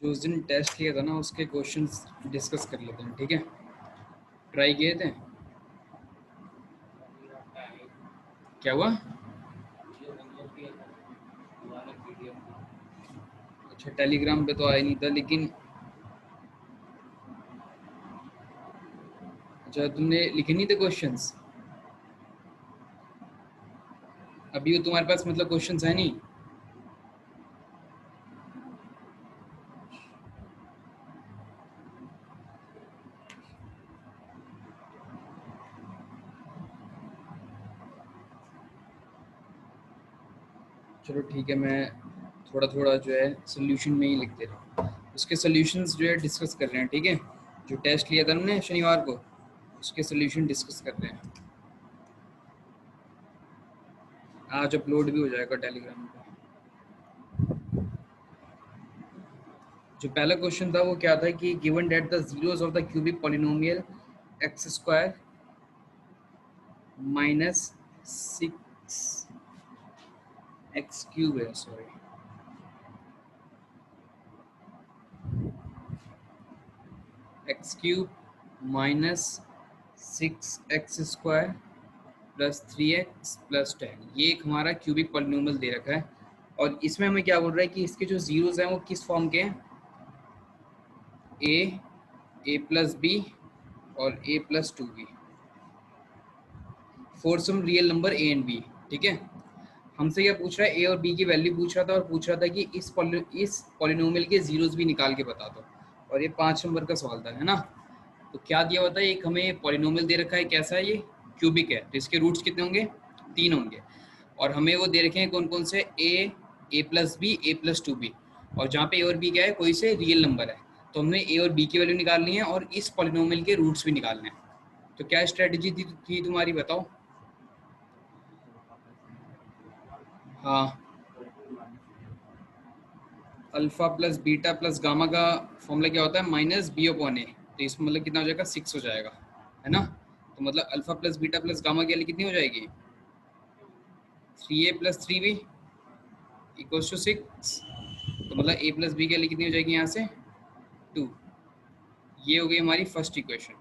जो उस दिन टेस्ट किया था ना उसके क्वेश्चंस डिस्कस कर लेते हैं, ठीक है? ट्राई किए थे? क्या हुआ? अच्छा, टेलीग्राम पे तो आया नहीं था, लेकिन अच्छा तुमने लिखे नहीं थे क्वेश्चंस? अभी वो तुम्हारे पास मतलब क्वेश्चंस है नहीं? चलो ठीक है, मैं थोड़ा थोड़ा जो है सोल्यूशन में ही लिख दे रहा हूँ। उसके सोल्यूशंस जो है डिस्कस कर रहे हैं, ठीक है? जो टेस्ट लिया था हमने शनिवार को, उसके सोल्यूशन डिस्कस कर रहे हैं। आज अपलोड भी हो जाएगा टेलीग्राम पे। जो पहला क्वेश्चन था वो क्या था कि given that the zeros of the cubic polynomial x square minus six x cube है, sorry, x cube minus six x square plus three x plus ten, ये एक हमारा क्यूबिक पॉलिनोमियल दे रखा है। और इसमें हमें क्या बोल रहा है कि इसके जो जीरोस हैं वो किस फॉर्म के हैं? ए प्लस बी और a plus two b for some real number a and b, ठीक है? हमसे क्या पूछ रहा है? ए और बी की वैल्यू पूछ रहा था, और पूछ रहा था कि इस पॉलिनोमियल के जीरोस भी निकाल के बता दो। और ये 5 नंबर का सवाल था, है ना? तो क्या दिया होता है, एक हमें पॉलिनोमियल दे रखा है, कैसा है ये? क्यूबिक है, तो इसके रूट्स कितने होंगे? 3 होंगे। और हमें वो दे रखे हैं कौन कौन से? ए प्लस बी, ए प्लस टू बी, और जहाँ पे ए और बी क्या है, कोई से रियल नंबर है। तो हमने ए और बी की वैल्यू निकालनी है और इस पॉलिनोमियल के रूट्स भी निकालने हैं। तो क्या स्ट्रेटजी थी तुम्हारी, बताओ? हाँ, alpha plus beta plus gamma का फॉर्मूला क्या होता है? माइनस बी अपॉन ए। तो इसमें मतलब कितना हो जाएगा? 6 हो जाएगा, है ना? तो मतलब alpha plus beta plus gamma की वैल्यू कितनी हो जाएगी? 3a plus three B equals to 6। तो मतलब a प्लस बी की वैल्यू कितनी हो जाएगी यहाँ से? 2। ये हो गई हमारी फर्स्ट इक्वेशन,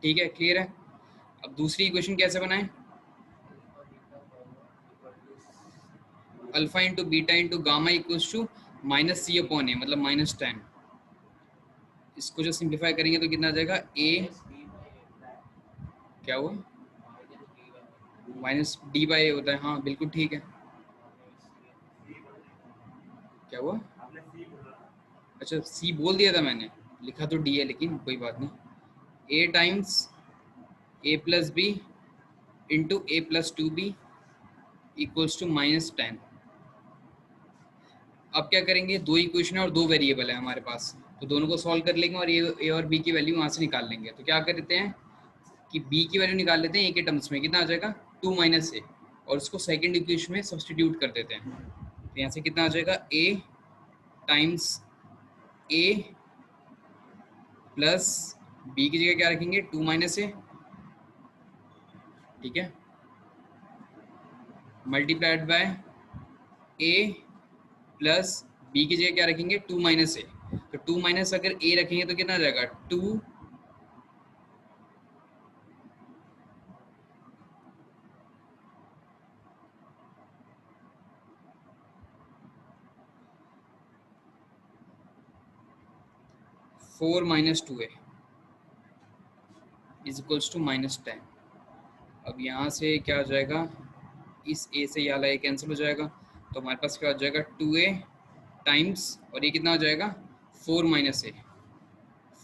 ठीक है? क्लियर है? अब दूसरी इक्वेशन कैसे बनाएं? Alpha into beta into gamma equals to minus c upon a, मतलब -10। इसको जो सिंप्लीफाई करेंगे तो कितना आ जाएगा? ए, क्या हुआ? माइनस डी बाई ए होता है, हाँ बिल्कुल ठीक है। क्या हुआ? अच्छा, सी बोल दिया था मैंने, लिखा तो डी है, लेकिन कोई बात नहीं। A times A plus b into a plus two b equals to -10। अब क्या करेंगे? दो इक्वेशन है और दो वेरिएबल है हमारे पास, तो दोनों को सॉल्व कर लेंगे और ए और बी की वैल्यू वहाँ से निकाल लेंगे। तो क्या करते हैं कि बी की वैल्यू निकाल लेते हैं ए के टर्म्स में, कितना आ जाएगा? 2 माइनस ए, और उसको सेकेंड इक्वेशन में सब्सटीट्यूट कर देते हैं। तो यहाँ से कितना आ जाएगा? A times A plus B की जगह क्या रखेंगे? 2 माइनस ए, ठीक है, multiplied by A plus B की जगह क्या रखेंगे? 2 माइनस ए। तो 2 माइनस अगर ए रखेंगे तो कितना आ जाएगा? 2 4 minus 2a is equals to -10। अब यहाँ से क्या हो जाएगा? इस a से ये वाला a कैंसिल हो जाएगा, तो हमारे पास क्या हो जाएगा? 2a टाइम्स, और ये कितना हो जाएगा? 4 minus A,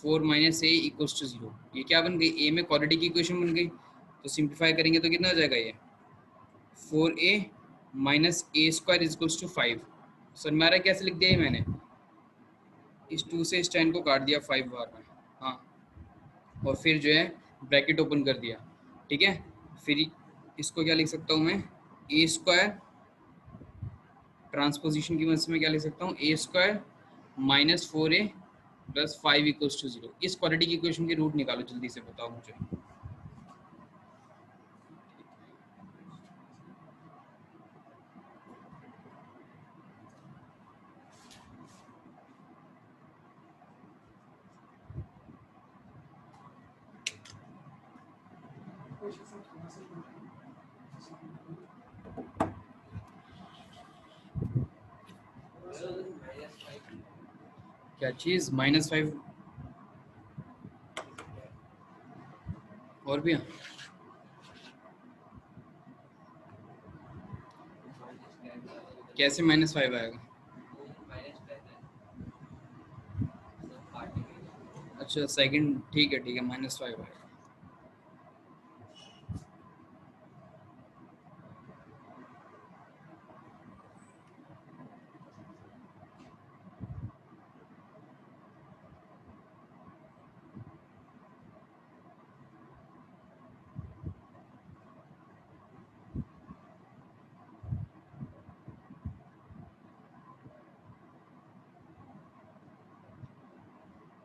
4 minus A equals to 0। ये क्या बन गई? a में क्वाड्रेटिक की इक्वेशन बन गई। तो सिंप्लीफाई करेंगे तो कितना हो जाएगा? ये 4a minus A square equals to 5। समझ में आ रहा है कैसे लिख दिया ये मैंने? इस 2 से इस 10 को काट दिया 5 बार में, हाँ, और फिर जो है ब्रैकेट ओपन कर दिया, ठीक है? फिर इसको क्या लिख सकता हूँ मैं? ए स्क्वायर, ट्रांसपोजिशन की मदद से मैं क्या लिख सकता हूँ? A square minus 4a plus 5 equals to 0। इस क्वाड्रेटिक इक्वेशन के रूट निकालो, जल्दी से बताओ मुझे। क्या चीज -5? और भी कैसे -5 आएगा? अच्छा सेकंड, ठीक है -5 आएगा।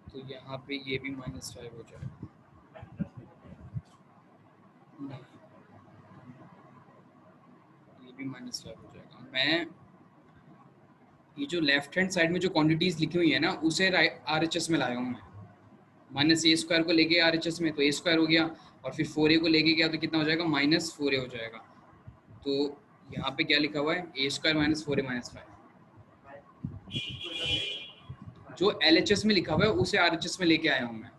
तो यहाँ पे ये भी -5 हो जाएगा। नहीं, ये भी -5 हो जाएगा। मैं ये जो लेफ्ट हैंड साइड में जो क्वांटिटीज लिखी हुई है ना, उसे RHS में लाया हूँ मैं। -a² को लेके RHS में, तो a² हो गया, और फिर 4a को लेके गया तो कितना हो जाएगा? -4a हो जाएगा। तो यहाँ पे क्या लिखा हुआ है? a² -4a -5। जो LHS में लिखा हुआ है उसे RHS में लेके आया हूँ मैं।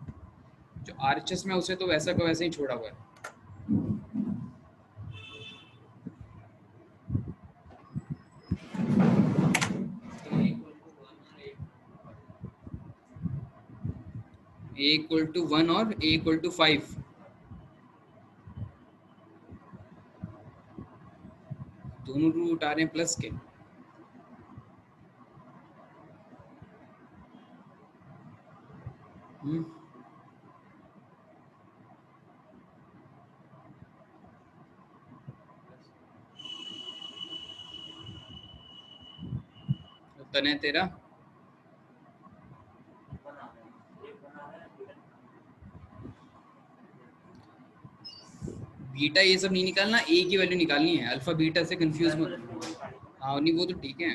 जो RHS में उसे तो वैसा का वैसे ही छोड़ा हुआ है। a=1 और a=5। दोनों रूट आ रहे हैं प्लस के। हम्म, तने तेरा बीटा ये सब नहीं निकालना, ए की वैल्यू निकालनी है। अल्फा बीटा से कंफ्यूज मत। हाँ नहीं, वो तो ठीक है,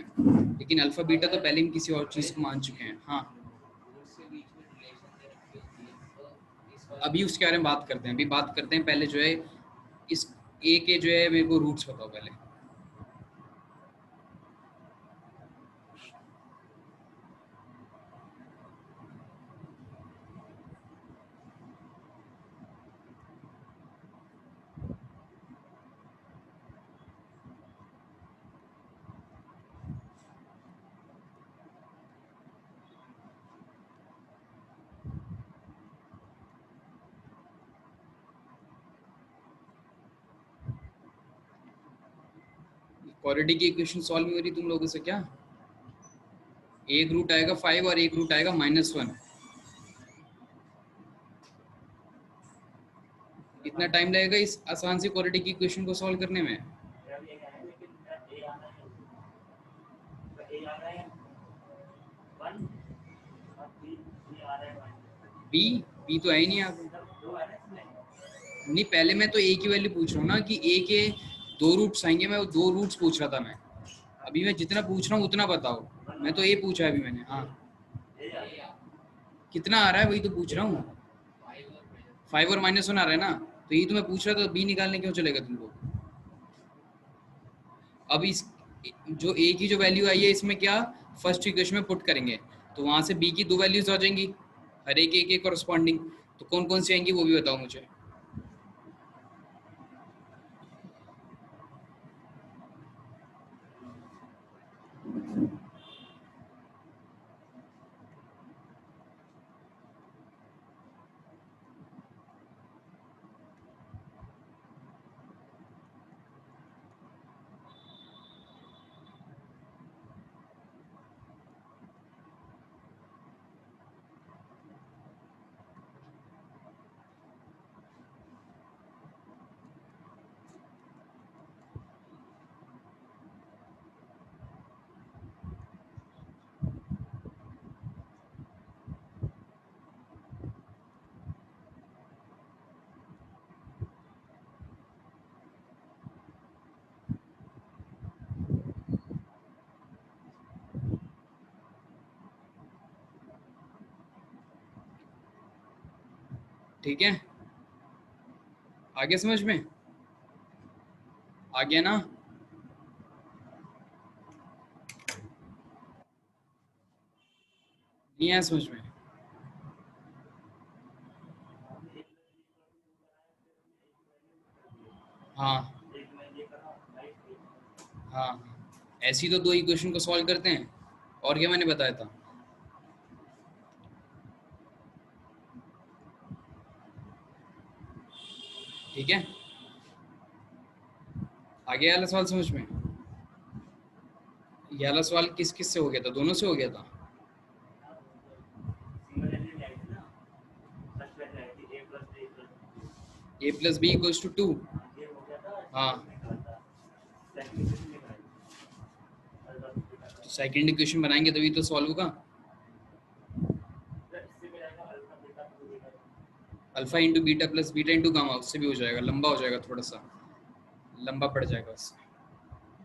लेकिन अल्फा बीटा तो पहले हम किसी और चीज को मान चुके हैं। हाँ, अभी उसके बारे में बात करते हैं। अभी बात करते हैं पहले जो है इस ए के जो है, मेरे को रूट्स बताओ पहले। क्वाड्रेटिक की इक्वेशन सॉल्व नहीं हो रही तुम लोगों से क्या? एक रूट आएगा 5 और एक रूट आएगा -1। इतना टाइम लगेगा इस आसान सी क्वाड्रेटिक की इक्वेशन को सॉल्व करने में? बी बी तो है ही नहीं यहाँ पे। नहीं, पहले मैं तो ए की वैल्यू पूछ रहा हूँ ना, कि ए के दो रूट्स आएंगे। मैं वो दो रूट्स पूछ रहा था मैं। अभी मैं जितना पूछ रहा हूँ उतना बताओ। मैं तो ए पूछा है अभी मैंने। हाँ, कितना आ रहा है वही तो पूछ रहा हूँ। 5 और -1 आ रहा है ना, तो यही तो मैं पूछ रहा था। बी निकालने क्यों चलेगा तुमको? अब इस जो ए की जो वैल्यू आई है, इसमें क्या फर्स्ट इक्वेशन में पुट करेंगे, तो वहां से बी की दो वैल्यूज आ जाएंगी, हर एक ए के कॉरस्पॉन्डिंग। तो कौन कौन सी आएंगी वो भी बताओ मुझे। ठीक है, आगे समझ में आ गया ना? नहीं आया समझ में? हाँ हाँ, ऐसी तो दो इक्वेशन को सॉल्व करते हैं। और क्या मैंने बताया था? ठीक है, आ गया वाला सवाल समझ में? ये वाला सवाल किस किस से हो गया था? दोनों से हो गया था। ए प्लस बी इक्वल्स टू 2। हाँ, तो सेकंड इक्वेशन बनाएंगे तभी तो सॉल्व होगा। Alpha into beta plus beta into gamma, उससे भी हो जाएगा, लंबा हो जाएगा, थोड़ा सा लंबा पड़ जाएगा उससे।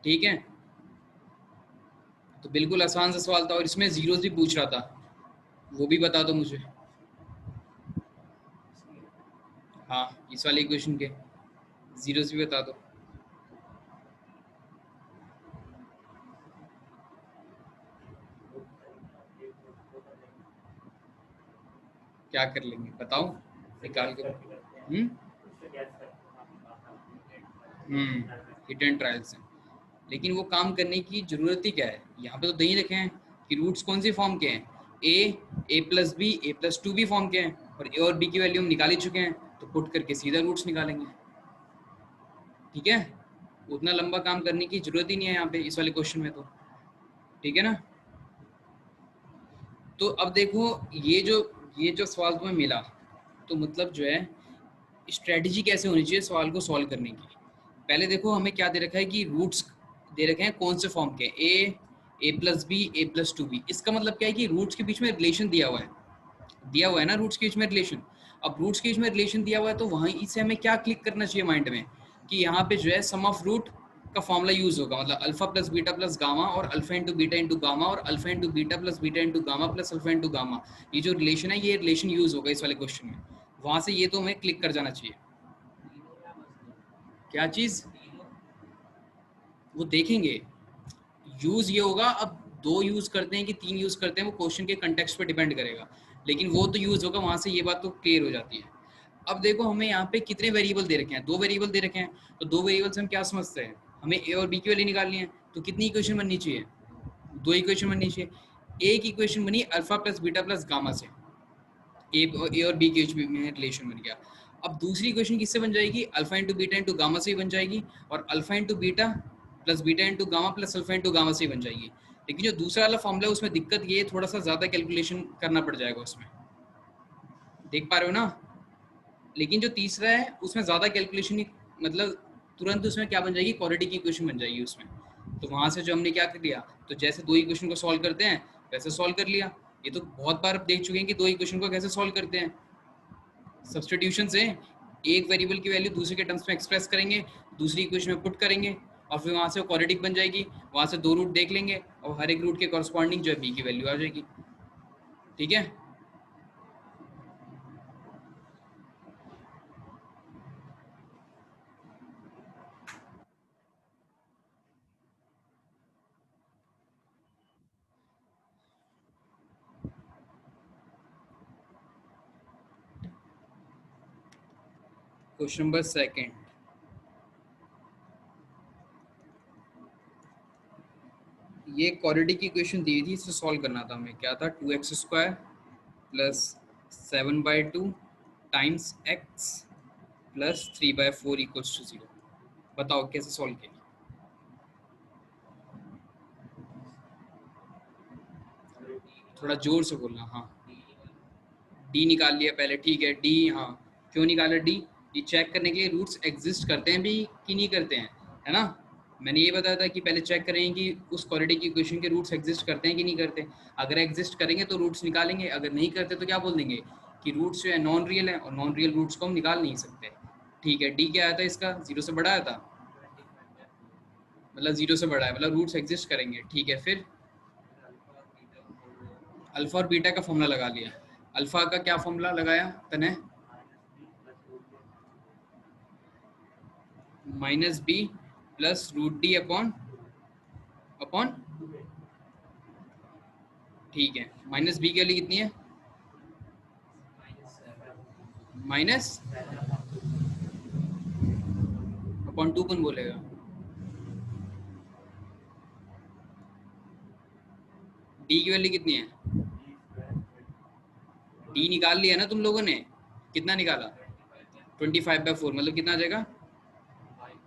ठीक है, तो बिल्कुल आसान सा सवाल था, और इसमें जीरोस भी पूछ रहा था, वो भी बता दो मुझे। हाँ, इस वाले इक्वेशन के जीरोस भी बता दो। क्या कर लेंगे बताओ, निकाल के। हिट एंड ट्रायल्स हैं, लेकिन वो काम करने की जरूरत ही क्या है? यहाँ पे तो दे ही रखे हैं कि रूट्स कौन सी फॉर्म के हैं, ए plus B, A plus to भी फॉर्म के हैं, और ए और बी की वैल्यू हम निकाल ही चुके हैं, तो पुट करके सीधा रूट्स निकालेंगे। ठीक है, उतना लंबा काम करने की जरूरत ही नहीं है यहाँ पे इस वाले क्वेश्चन में तो। ठीक है ना? तो अब देखो, ये जो सवाल तुम्हें मिला, तो मतलब जो है स्ट्रेटजी कैसे होनी चाहिए सवाल को सॉल्व करने की। पहले देखो हमें क्या दे रखा है कि रूट्स दे रखे हैं कौन से फॉर्म के, ए प्लस बी, ए प्लस टू बी। इसका मतलब क्या है कि रूट्स के बीच में रिलेशन दिया हुआ है ना, रूट्स के बीच में रिलेशन। अब रूट्स के बीच में रिलेशन दिया हुआ है, तो वहीं इससे हमें क्या क्लिक करना चाहिए माइंड में, कि यहाँ पे जो है सम ऑफ रूट का फॉर्मूला यूज होगा, मतलब alpha plus beta plus gamma, और alpha into beta into gamma, और alpha into beta plus beta into gamma plus alpha into gamma. ये जो रिलेशन है, ये रिलेशन यूज होगा इस वाले क्वेश्चन में। वहां से ये तो हमें क्लिक कर जाना चाहिए। क्या चीज? वो देखेंगे, यूज ये होगा। अब दो यूज करते हैं कि तीन यूज करते हैं, वो क्वेश्चन के कंटेक्स्ट पे डिपेंड करेगा, लेकिन वो तो यूज होगा, वहां से ये बात तो क्लियर हो जाती है। अब देखो हमें यहाँ पे कितने वेरिएबल दे रखे हैं, दो वेरिएबल दे रखे हैं, तो दो वेरिएबल से हम क्या समझते हैं, हमें ए और बी की वैल्यू निकालनी है, तो कितनी इक्वेशन बननी चाहिए? दो इक्वेशन बननी चाहिए। एक इक्वेशन बनी alpha plus beta plus gamma से, ए और बी के बीच में रिलेशन बन गया। अब दूसरी इक्वेशन किससे बन जाएगी? Alpha into beta into gamma से ही बन जाएगी, और alpha into beta plus beta into gamma plus alpha into gamma से ही बन जाएगी। लेकिन जो दूसरा वाला फॉर्मूला है उसमें दिक्कत ये है, थोड़ा सा ज़्यादा कैलकुलेशन करना पड़ जाएगा उसमें, देख पा रहे हो ना? लेकिन जो तीसरा है उसमें ज़्यादा कैलकुलेशन नहीं, मतलब तुरंत उसमें क्या बन जाएगी, क्वाड्रेटिक की इक्वेशन बन जाएगी उसमें। तो वहाँ से जो हमने क्या कर लिया, तो जैसे दो इक्वेशन को सॉल्व करते हैं वैसे सॉल्व कर लिया। ये तो बहुत बार देख चुके हैं कि दो इक्वेशन को कैसे सॉल्व करते हैं, सब्सटीट्यूशन से। एक वेरिएबल की वैल्यू दूसरे के टर्म्स में एक्सप्रेस करेंगे, दूसरी इक्वेशन में पुट करेंगे, और फिर वहाँ से क्वाड्रेटिक बन जाएगी। वहाँ से दो रूट देख लेंगे, और हर एक रूट के कॉरस्पॉन्डिंग जो है बी की वैल्यू आ जाएगी। ठीक है, क्वेश्चन नंबर सेकंड। ये क्वाड्रेटिक की इक्वेशन दी थी, इसे सॉल्व करना था हमें। क्या था? 2x² plus 7/2 times x plus 3/4 equals to 0। बताओ कैसे सॉल्व किया? थोड़ा जोर से बोलना। हाँ, डी निकाल लिया पहले, ठीक है। डी, हाँ, क्यों निकाला डी? ये चेक करने के लिए रूट्स एग्जिस्ट करते हैं भी कि नहीं करते हैं, है ना? मैंने ये बताया था कि पहले चेक करें कि उस क्वाड्रेटिक इक्वेशन के रूट्स एग्जिस्ट करते हैं कि नहीं करते। अगर एग्जिस्ट करेंगे तो रूट्स निकालेंगे, अगर नहीं करते तो क्या बोल देंगे कि रूट्स जो है नॉन रियल है, और नॉन रियल रूट्स को हम निकाल नहीं सकते। ठीक है, डी क्या आया था इसका? जीरो से बड़ा आया था, मतलब जीरो से बड़ा है, मतलब रूट्स एग्जिस्ट करेंगे। ठीक है, फिर अल्फा और बीटा का फॉर्मूला लगा लिया। अल्फा का क्या फॉर्मूला लगाया तने? Minus B plus root D upon upon, ठीक है, माइनस बी की वैल्यू कितनी है? माइनस अपॉन टू कौन बोलेगा? डी की वैल्यू कितनी है? डी निकाल लिया ना तुम लोगों ने, कितना निकाला? 25/4, मतलब कितना आ जाएगा?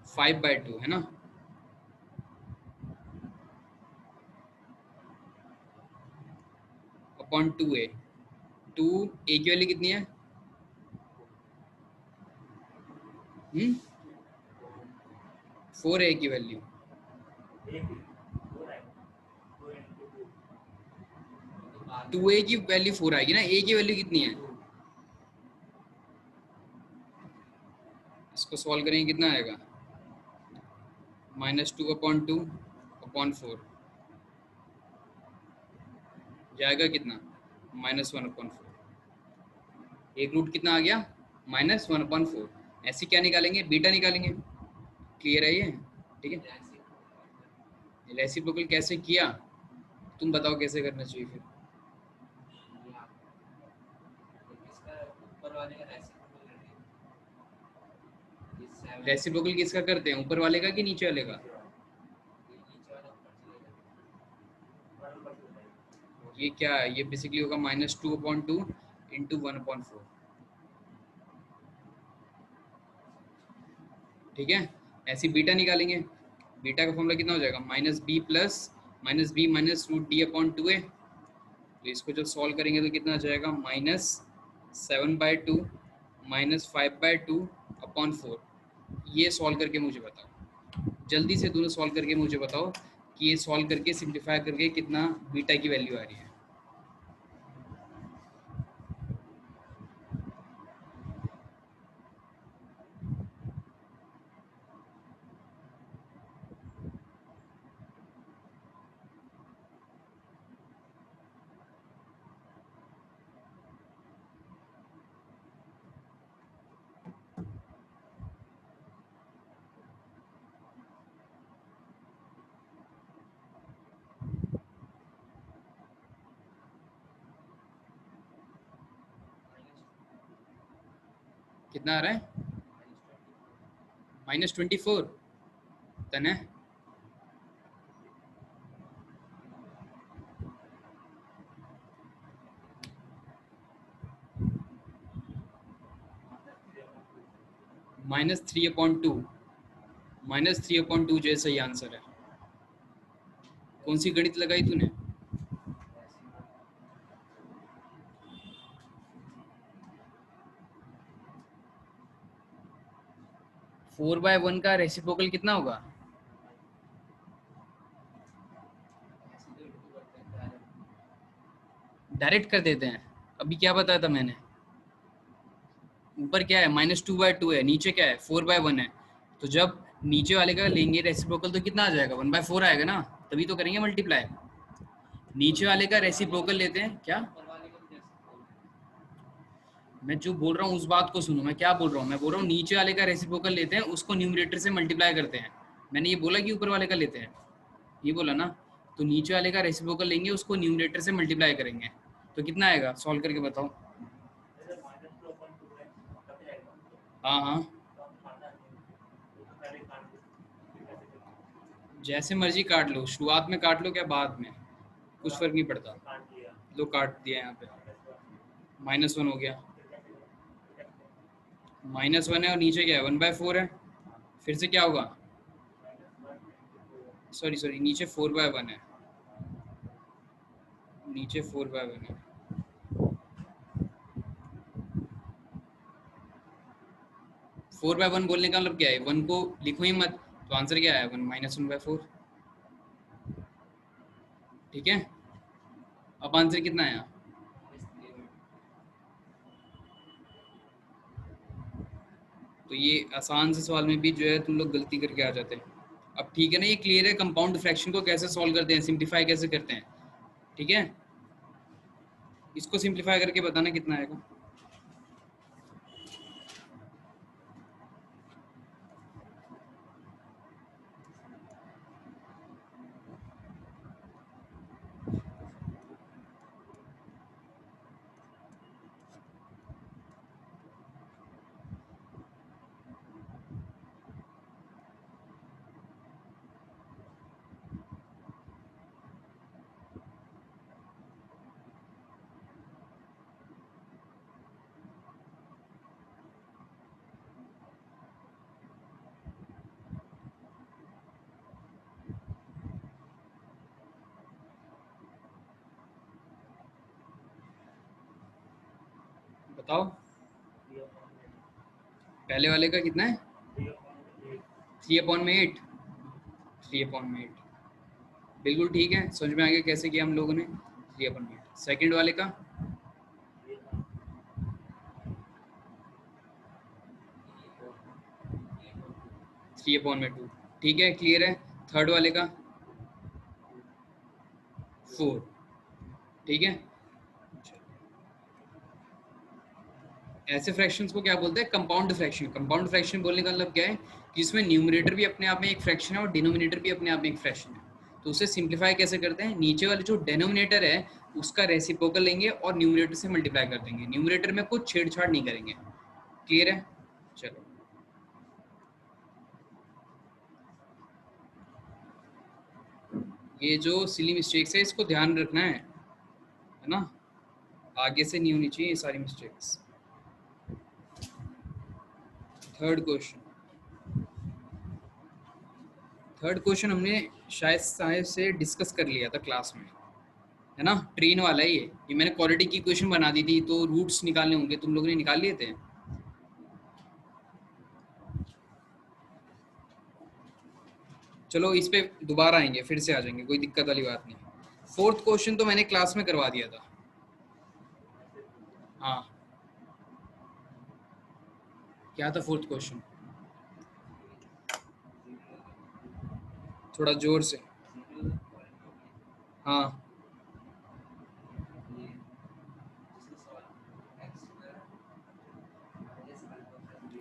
5/2 है ना। अपॉन 2a, 2a की वैल्यू कितनी है? 4a की वैल्यू, 2a की वैल्यू 4 आएगी ना, a की वैल्यू कितनी है? इसको सॉल्व करेंगे कितना आएगा? -2/2/4 जाएगा कितना? -1/4। एक रूट कितना आ गया? -1/4। ऐसे क्या निकालेंगे? बीटा निकालेंगे। क्लियर है ये? ठीक है। रेसिप्रोकल कैसे किया, तुम बताओ कैसे करना चाहिए फिर? रेसिप्रोकल किसका करते हैं, ऊपर वाले का कि नीचे वाले का? ये क्या है? ये बेसिकली होगा -2/2 इंटू 1/4। ठीक है। ऐसी बीटा निकालेंगे। बीटा का फॉर्मूला कितना हो जाएगा? -b minus root D upon 2a। तो इसको जब सॉल्व करेंगे तो कितना आ जाएगा? -7/2 -5/2/4। ये सॉल्व करके मुझे बताओ, जल्दी से दोनों सॉल्व करके मुझे बताओ कि ये सॉल्व करके सिंप्लीफाई करके कितना बीटा की वैल्यू आ रही है। कितना आ रहा है? -24 तन है। -3/2, -3/2 जो सही आंसर है। कौन सी गणित लगाई तूने? 4/1 का रेसिप्रोकल कितना होगा? डायरेक्ट कर देते हैं। अभी क्या बताया था मैंने? ऊपर क्या है? -2/2 है, नीचे क्या है? 4/1 है। तो जब नीचे वाले का लेंगे रेसिप्रोकल तो कितना आ जाएगा? 1/4 आएगा ना, तभी तो करेंगे मल्टीप्लाई। नीचे वाले का रेसिप्रोकल लेते हैं क्या? मैं जो बोल रहा हूँ उस बात को सुनो, मैं क्या बोल रहा हूँ? मैं बोल रहा हूँ नीचे वाले का रेसिप्रोकल लेते हैं, उसको न्यूमरेटर से मल्टीप्लाई करते हैं। मैंने ये बोला कि ऊपर वाले का लेते हैं, ये बोला ना। तो नीचे वाले का रेसिप्रोकल लेंगे, उसको न्यूमरेटर से मल्टीप्लाई करेंगे, तो कितना आएगा? सॉल्व करके बताओ। हाँ हाँ, जैसे मर्जी काट लो, शुरुआत में काट लो क्या बाद में, कुछ फर्क नहीं पड़ता। लो काट दिया यहाँ पे, -1 हो गया। -1 है और नीचे क्या है? 1/4 है। फिर से क्या होगा? सॉरी सॉरी, नीचे 4/1 है, नीचे 4/1 है। 4/1 बोलने का मतलब क्या है? 1 को लिखो ही मत, तो आंसर क्या है? 1 -1/4। ठीक है। अब आंसर कितना आया? तो ये आसान से सवाल में भी जो है तुम लोग गलती करके आ जाते हैं। अब ठीक है ना, ये क्लियर है कंपाउंड फ्रैक्शन को कैसे सॉल्व करते हैं, सिंप्लीफाई कैसे करते हैं। ठीक है, इसको सिंप्लीफाई करके बताना कितना आएगा। बताओ पहले वाले का कितना है? 3/8। 3/8 बिल्कुल ठीक है, समझ में आ गया कैसे किया हम लोगों ने। 3/8 सेकंड वाले का 3/2। ठीक है, क्लियर है। थर्ड वाले का 4। ठीक है, ऐसे फ्रैक्शंस को क्या बोलते हैं? Compound fraction. कंपाउंड फ्रैक्शन बोलने का मतलब क्या है कि इसमें न्यूमरेटर भी अपने आप में एक फ्रैक्शन है और डिनोमिनेटर भी अपने आप में एक फ्रैक्शन है। तो उसे सिंप्लीफाई कैसे करते हैं? नीचे वाले जो डेनोमिनेटर है उसका रेसिप्रोकल लेंगे और न्यूमरेटर से मल्टीप्लाई कर देंगे। न्यूमरेटर में कुछ छेड़छाड़ नहीं करेंगे। क्लियर है? चलो, ये जो सिली मिस्टेक्स है इसको ध्यान रखना है ना, आगे से नहीं होनी चाहिए ये सारी mistakes. Third question. Third question हमने शायद से डिस्कस कर लिया था क्लास में, है ना। ट्रेन वाला है ये मैंने क्वालिटी की क्वेश्चन बना दी थी, तो रूट्स निकालने होंगे, तुम लोगों ने निकाल लिए थे। चलो इस पे दोबारा आएंगे, फिर से आ जाएंगे, कोई दिक्कत वाली बात नहीं। फोर्थ क्वेश्चन तो मैंने क्लास में करवा दिया था। हाँ, क्या था फोर्थ क्वेश्चन? थोड़ा जोर से। हाँ,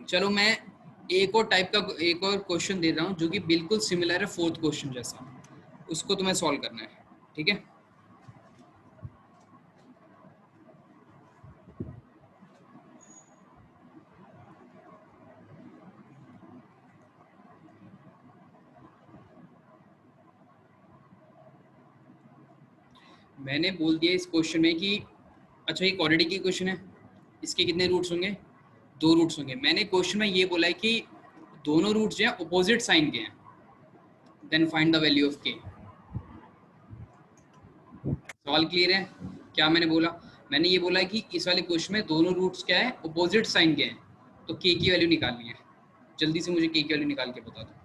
चलो मैं एक और क्वेश्चन दे रहा हूँ जो कि बिल्कुल सिमिलर है फोर्थ क्वेश्चन जैसा, उसको तुम्हें सॉल्व करना है। ठीक है, मैंने बोल दिया इस क्वेश्चन में कि अच्छा ये क्वाड्रेटिक की क्वेश्चन है, इसके कितने रूट्स होंगे? 2 रूट्स होंगे। मैंने क्वेश्चन में ये बोला है कि दोनों रूट्स जो हैं अपोजिट साइन के हैं, then find the value of K. सवाल क्लियर है? क्या मैंने बोला? मैंने ये बोला है कि इस वाले क्वेश्चन में दोनों रूट्स क्या है? अपोजिट साइन के हैं, तो के की वैल्यू निकालनी है। जल्दी से मुझे के की वैल्यू निकाल के बता दो।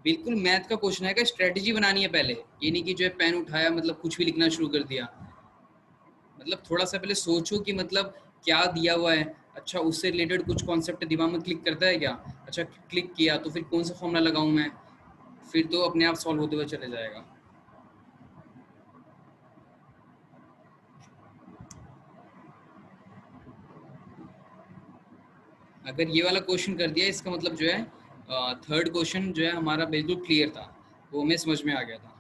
बिल्कुल मैथ का क्वेश्चन है, स्ट्रेटेजी बनानी है पहले, ये नहीं कि जो है पेन उठाया मतलब कुछ भी लिखना शुरू कर दिया। मतलब थोड़ा सा पहले सोचो कि मतलब क्या दिया हुआ है, अच्छा उससे रिलेटेड कुछ कॉन्सेप्ट दिमाग में क्लिक करता है क्या? अच्छा क्लिक किया तो फिर कौन सा फॉर्मूला लगाऊं मैं, फिर तो अपने आप सॉल्व होते हुए चले जाएगा। अगर ये वाला क्वेश्चन कर दिया इसका मतलब जो है थर्ड क्वेश्चन जो है हमारा बिल्कुल क्लियर था, वो हमें समझ में आ गया था।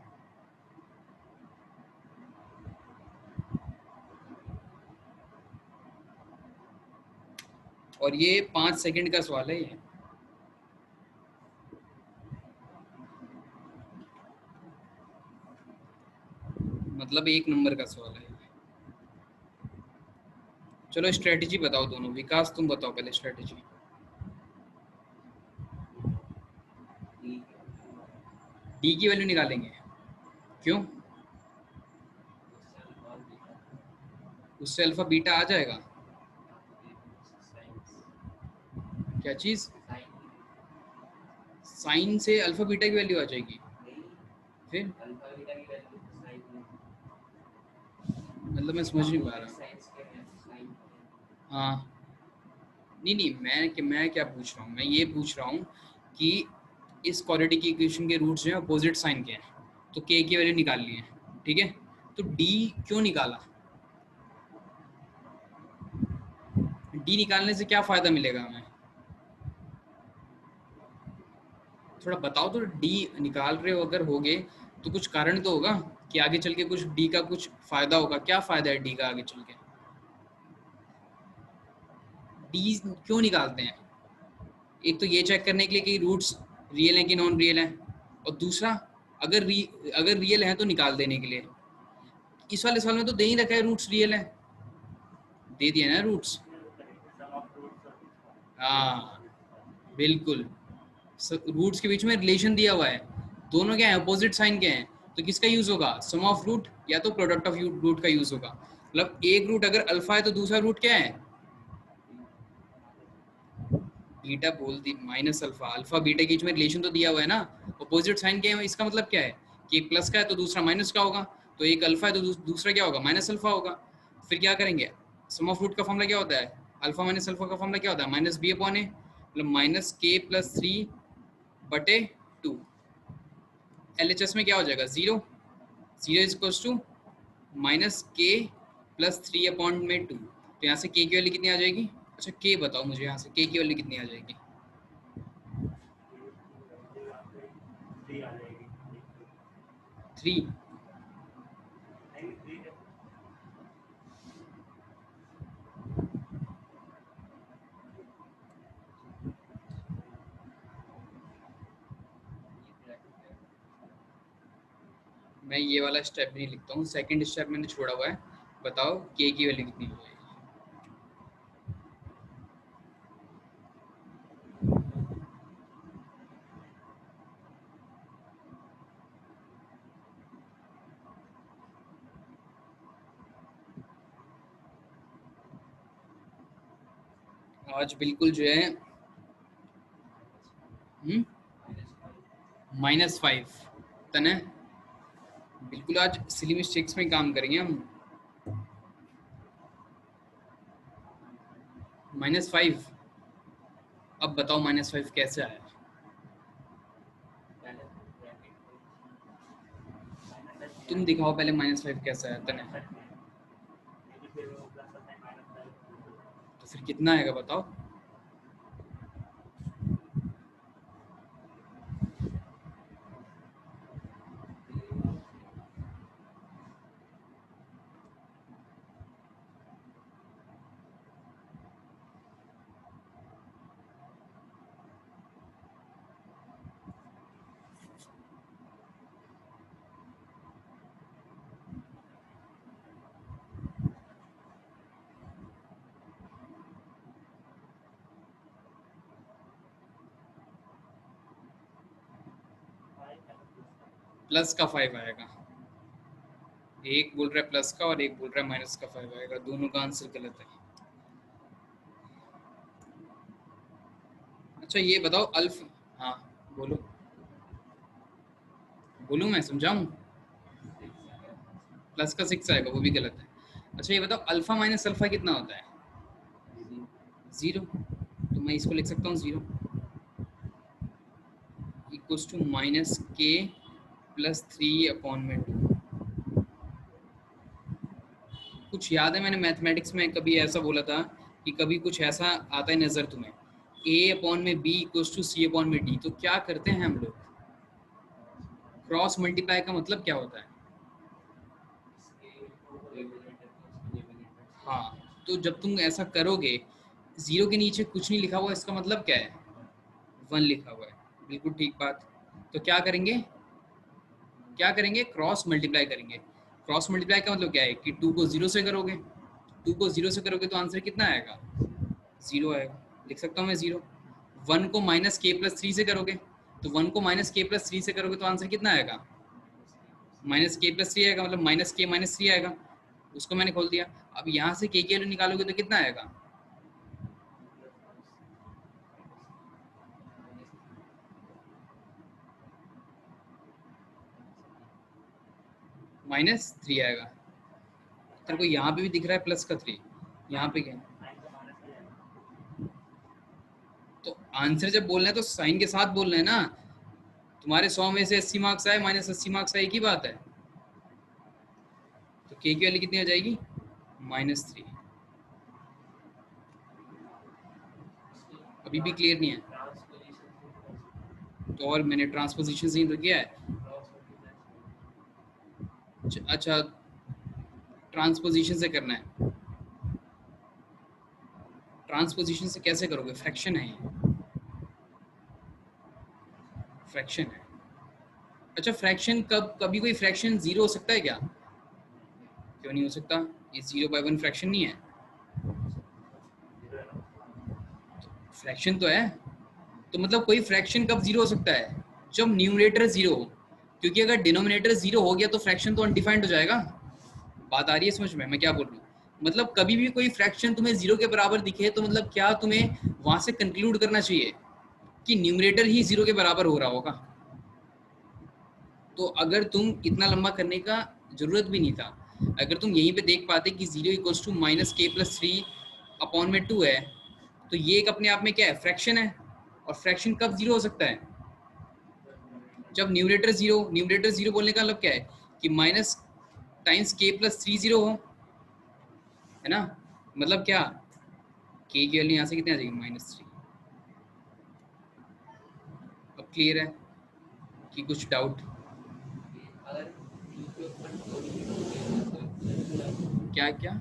और ये 5 सेकंड का सवाल है ये, मतलब 1 नंबर का सवाल है। चलो स्ट्रेटेजी बताओ दोनों, विकास तुम बताओ पहले स्ट्रेटेजी। डी की वैल्यू निकालेंगे? क्यों? उससे अल्फा बीटा आ जाएगा? क्या चीज? साइन से अल्फा बीटा की वैल्यू आ जाएगी? फिर मतलब मैं समझ नहीं पा रहा। हाँ, नहीं नहीं, मैं क्या पूछ रहा हूँ, मैं ये पूछ रहा हूँ कि इस क्वाड्रेटिक की इक्वेशन के रूट्स जो हैं अपोजिट साइन के हैं, तो के की वैल्यू निकालनी है। ठीक है, तो डी क्यों निकाला? डी निकालने से क्या फ़ायदा मिलेगा हमें? थोड़ा बताओ तो। डी निकाल रहे हो अगर होगे तो कुछ कारण तो होगा कि आगे चल के कुछ डी का कुछ फ़ायदा होगा। क्या फ़ायदा है डी का आगे चल के? डी क्यों निकालते हैं? एक तो ये चेक करने के लिए कि रूट्स रियल हैं कि नॉन रियल हैं, और दूसरा अगर रियल हैं तो निकाल देने के लिए। इस वाले सवाल में तो दे ही रखा है रूट्स रियल है, दे दिया ना रूट्स। हाँ बिल्कुल, रूट्स के बीच में रिलेशन दिया हुआ है, दोनों क्या है, अपोजिट साइन के हैं, तो किसका यूज होगा, सम ऑफ रूट या तो प्रोडक्ट ऑफ रूट का यूज होगा। मतलब एक रूट अगर अल्फा है तो दूसरा रूट क्या है, बीटा बोल दी, माइनस अल्फा, अल्फा बीटा के बीच में रिलेशन तो दिया हुआ है ना, अपोजिट साइन के हैं, इसका मतलब क्या है कि एक प्लस का है तो दूसरा माइनस का होगा, तो एक अल्फा है तो दूसरा क्या होगा, माइनस अल्फा होगा। फिर क्या करेंगे, सम ऑफ रूट का फॉर्मूला क्या होता है, अल्फा माइनस अल्फा का फॉर्मूला क्या होता है, माइनस बी अपॉन ए, मतलब माइनस के प्लस 3/2। एलएचएस में क्या हो जाएगा, zero, zero is equals to minus K plus 3/2। तो यहाँ से के की वैल्यू कितनी आ जाएगी, अच्छा के बताओ मुझे, यहाँ से के की वैल्यू कितनी आ जाएगी, 3। मैं ये वाला स्टेप नहीं लिखता हूँ, सेकंड स्टेप मैंने छोड़ा हुआ है, बताओ के की वैल्यू कितनी हो जाएगी। आज बिल्कुल जो है -5 तने, बिल्कुल आज सिली मिस्टेक्स में काम करेंगे हम। -5, अब बताओ -5 कैसे आया, तुम दिखाओ पहले -5 कैसे आया तने, तो फिर कितना आएगा बताओ, प्लस का 5 आएगा, एक बोल रहा है प्लस का और एक बोल रहा है माइनस का 5 आएगा, दोनों का आंसर गलत है। अच्छा ये बताओ अल्फ, हाँ बोलो, बोलूँ मैं समझाऊँ, प्लस का 6 आएगा, वो भी गलत है। अच्छा ये बताओ अल्फा माइनस अल्फा कितना होता है, 0, तो मैं इसको लिख सकता हूँ 0 equals to minus K plus 3/2। कुछ याद है मैंने मैथमेटिक्स में कभी ऐसा बोला था कि कभी कुछ ऐसा आता है नज़र तुम्हें, a/b इक्वल्स टू c/d, तो क्या करते हैं हम लोग, क्रॉस मल्टीप्लाई का मतलब क्या होता है, हाँ, तो जब तुम ऐसा करोगे, 0 के नीचे कुछ नहीं लिखा हुआ, इसका मतलब क्या है, 1 लिखा हुआ है, बिल्कुल ठीक बात। तो क्या करेंगे, क्या करेंगे, क्रॉस मल्टीप्लाई करेंगे। क्रॉस मल्टीप्लाई का मतलब क्या है कि 2 को 0 से करोगे, 2 को 0 से करोगे तो आंसर कितना आएगा, 0 आएगा, लिख सकता हूँ मैं 0। 1 को माइनस के प्लस 3 से करोगे, तो 1 को माइनस के प्लस 3 से करोगे तो आंसर कितना आएगा, माइनस के प्लस 3 आएगा, मतलब माइनस के माइनस 3 आएगा, उसको मैंने खोल दिया। अब यहाँ से के की वैल्यू निकालोगे तो कितना आएगा, -3 आएगा। तेरे को यहाँ पे भी दिख रहा है प्लस का 3, यहाँ पे क्या, तो आंसर जब बोलना है तो साइन के साथ बोलना है ना, तुम्हारे 100 में से 80 मार्क्स आए, -80 मार्क्स आए, एक ही बात है। तो के की वैल्यू कितनी हो जाएगी, -3। अभी भी क्लियर नहीं है, तो और मैंने ट्रांसपोजिशन से ही तो किया है। अच्छा ट्रांसपोजिशन से करना है, ट्रांसपोजिशन से कैसे करोगे, फ्रैक्शन है ये, फ्रैक्शन है। अच्छा फ्रैक्शन कब, कभी कोई फ्रैक्शन 0 हो सकता है क्या, क्यों नहीं हो सकता, ये 0/1 फ्रैक्शन नहीं है, फ्रैक्शन तो है। तो मतलब कोई फ्रैक्शन कब 0 हो सकता है, जब न्यूमरेटर 0 हो, क्योंकि अगर डिनोमिनेटर 0 हो गया तो फ्रैक्शन तो अनडिफाइंड हो जाएगा। बात आ रही है समझ में मैं क्या बोल रहा हूँ? मतलब कभी भी कोई फ्रैक्शन तुम्हें 0 के बराबर दिखे तो मतलब क्या तुम्हें वहां से कंक्लूड करना चाहिए कि न्यूमरेटर ही 0 के बराबर हो रहा होगा। तो अगर तुम इतना लंबा करने का जरूरत भी नहीं था, अगर तुम यहीं पे देख पाते कि 0 equals to minus K plus 3 upon में 2 है, तो ये एक अपने आप में क्या है, फ्रैक्शन है। और फ्रैक्शन कब 0 हो सकता है? जब न्यूमरेटर 0, न्यूमरेटर 0 बोलने का मतलब क्या है कि माइनस टाइम्स के प्लस 3 0 हो, है ना? मतलब क्या, के की वैल्यू यहाँ से कितनी आ जाएगी, -3। अब क्लियर है कि कुछ डाउट? क्या क्या?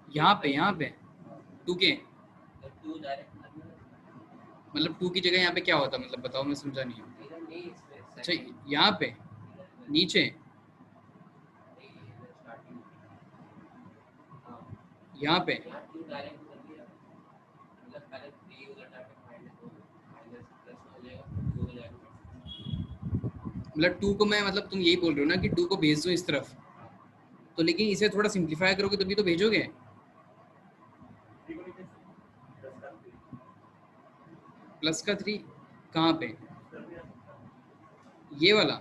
यहाँ पे 2 के मतलब 2 की जगह यहाँ पे क्या होता, मतलब बताओ, मैं समझा नहीं हूँ। अच्छा यहाँ पे नीचे, यहाँ पे मतलब 2 को मैं, मतलब तुम यही बोल रहे हो ना कि 2 को भेज दो इस तरफ, तो लेकिन इसे थोड़ा सिंप्लीफाई करोगे तभी तो भेजोगे। प्लस का 3 कहाँ पे, ये वाला?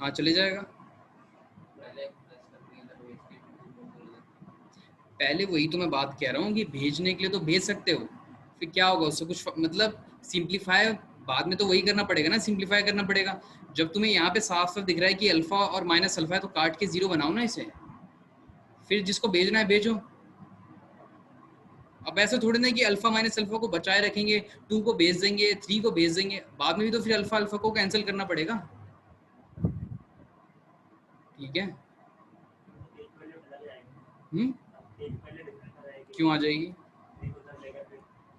हाँ चले जाएगा। पहले वही तो मैं बात कह रहा हूँ कि भेजने के लिए तो भेज सकते हो, फिर क्या होगा उससे कुछ मतलब सिंप्लीफाई बाद में तो वही करना पड़ेगा ना, सिंप्लीफाई करना पड़ेगा। जब तुम्हें यहाँ पे साफ साफ दिख रहा है कि अल्फा और माइनस अल्फा है तो काट के 0 बनाओ ना इसे, फिर जिसको भेजना है भेजो। अब ऐसा थोड़ी ना कि अल्फा माइनस अल्फा को बचाए रखेंगे, 2 को भेज देंगे, 3 को भेज देंगे, बाद में भी तो फिर अल्फा अल्फा को कैंसिल करना पड़ेगा। ठीक है। हम्म, क्यों आ जाएगी?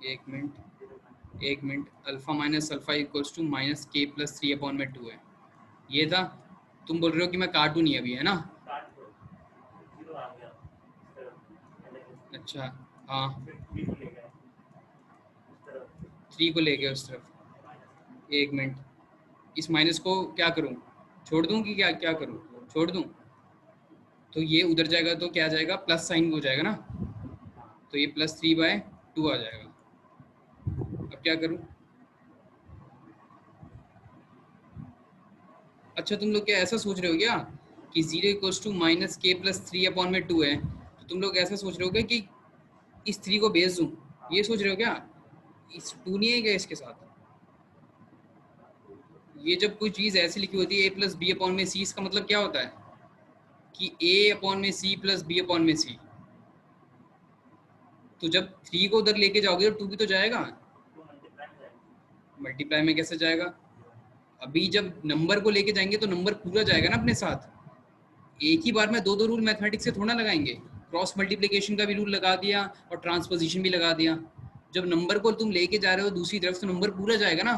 एक मिनट, एक minute, alpha minus alpha equals to minus K plus 3 upon में 2 है, ये था। तुम बोल रहे हो कि मैं काटू नहीं अभी, है ना? अच्छा हाँ, 3 को ले गया उस तरफ। एक मिनट, इस माइनस को क्या करूं, छोड़ दूं कि क्या क्या करूं, छोड़ दूं? तो ये उधर जाएगा तो क्या जाएगा, प्लस साइन हो जाएगा ना, तो ये +3/2 आ जाएगा। अब क्या करूं? अच्छा तुम लोग क्या ऐसा सोच रहे हो क्या कि 0 equals to minus K plus 3 upon में 2 है, तो तुम लोग ऐसा सोच रहे हो क्या कि इस 3 को भेज दूं, ये सोच रहे हो क्या? इस 2 नहीं है क्या इसके साथ? ये जब कोई चीज़ ऐसी लिखी होती है a प्लस बी अपॉन में सी, इसका मतलब क्या होता है कि a अपॉन में सी प्लस बी अपॉन में सी। तो जब 3 को उधर लेके जाओगे तो 2 भी तो जाएगा। मल्टीप्लाई में कैसे जाएगा? अभी जब नंबर को लेके जाएंगे तो नंबर पूरा जाएगा ना अपने साथ। एक ही बार में दो दो रूल मैथमेटिक्स से थोड़ा लगाएंगे, क्रॉस मल्टीप्लिकेशन का भी रूल लगा दिया और ट्रांसपोजिशन भी लगा दिया। जब नंबर को तुम लेके जा रहे हो दूसरी तरफ तो नंबर पूरा जाएगा ना।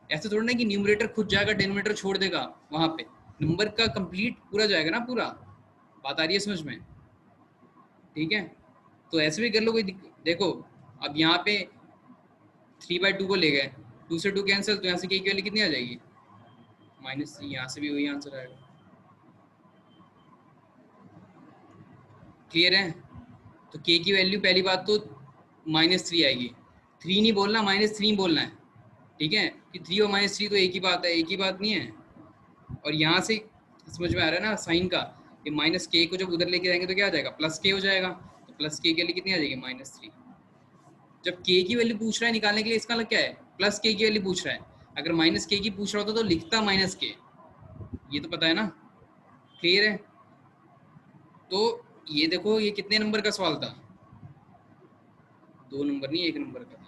ऐसे थोड़ा ना कि न्यूमरेटर खुद जाएगा डिनोमिनेटर छोड़ देगा, वहां पे नंबर का कंप्लीट पूरा जाएगा ना पूरा। बात आ रही है समझ में? ठीक है, तो ऐसे भी कर लो, कोई देखो अब यहाँ पे 3/2 को ले गए, 2 से 2 कैंसिल, तो यहाँ से के की वैल्यू कितनी आ जाएगी, -3। यहाँ से भी वही आंसर आएगा। क्लियर है? तो के की वैल्यू पहली बात तो -3 आएगी, 3 नहीं बोलना, -3 बोलना है। ठीक है कि 3 और -3 तो एक ही बात है, एक ही बात नहीं है। और यहाँ से समझ में आ रहा है ना साइन का, कि माइनस के को जब उधर लेके जाएंगे तो क्या आ जाएगा, प्लस के हो जाएगा। तो प्लस के वैल्यू कितनी आ जाएगी, -3। जब के की वैल्यू पूछ रहा है निकालने के लिए, इसका मतलब क्या है, प्लस के की वैल्यू पूछ रहा है। अगर माइनस के की पूछ रहा होता तो लिखता माइनस के, ये तो पता है ना। क्लियर है? तो ये देखो ये कितने नंबर का सवाल था, 2 नंबर नहीं 1 नंबर का था।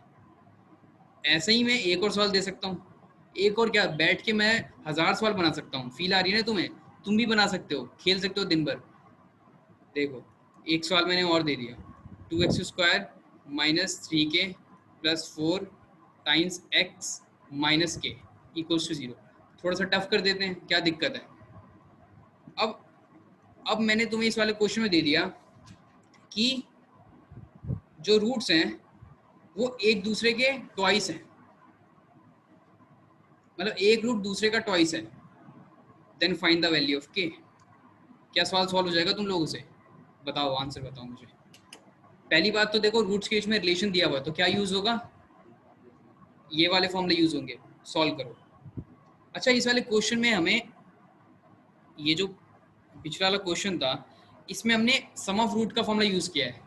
ऐसे ही मैं एक और सवाल दे सकता हूँ, एक और क्या, बैठ के मैं 1000 सवाल बना सकता हूँ। फील आ रही है ना तुम्हें? तुम भी बना सकते हो, खेल सकते हो दिन भर। देखो एक सवाल मैंने और दे दिया, 2x² -3k + 4 times x - k equals to 0। थोड़ा सा टफ कर देते हैं, क्या दिक्कत है? अब अब मैंने तुम्हें इस वाले क्वेश्चन में दे दिया कि जो रूट्स हैं वो एक दूसरे के ट्वाइस हैं। मतलब एक रूट दूसरे का ट्वाइस है, then find the value of K. क्या सवाल सॉल्व हो जाएगा तुम लोगों से? बताओ, आंसर बताओ मुझे। पहली बात तो देखो, रूट्स के बीच में रिलेशन दिया हुआ है तो क्या यूज होगा? ये वाले फॉर्मूले यूज होंगे। सॉल्व करो। अच्छा, इस वाले क्वेश्चन में हमें, ये जो पिछला वाला क्वेश्चन था, इसमें हमने सम ऑफ रूट का फॉर्मूला यूज किया है।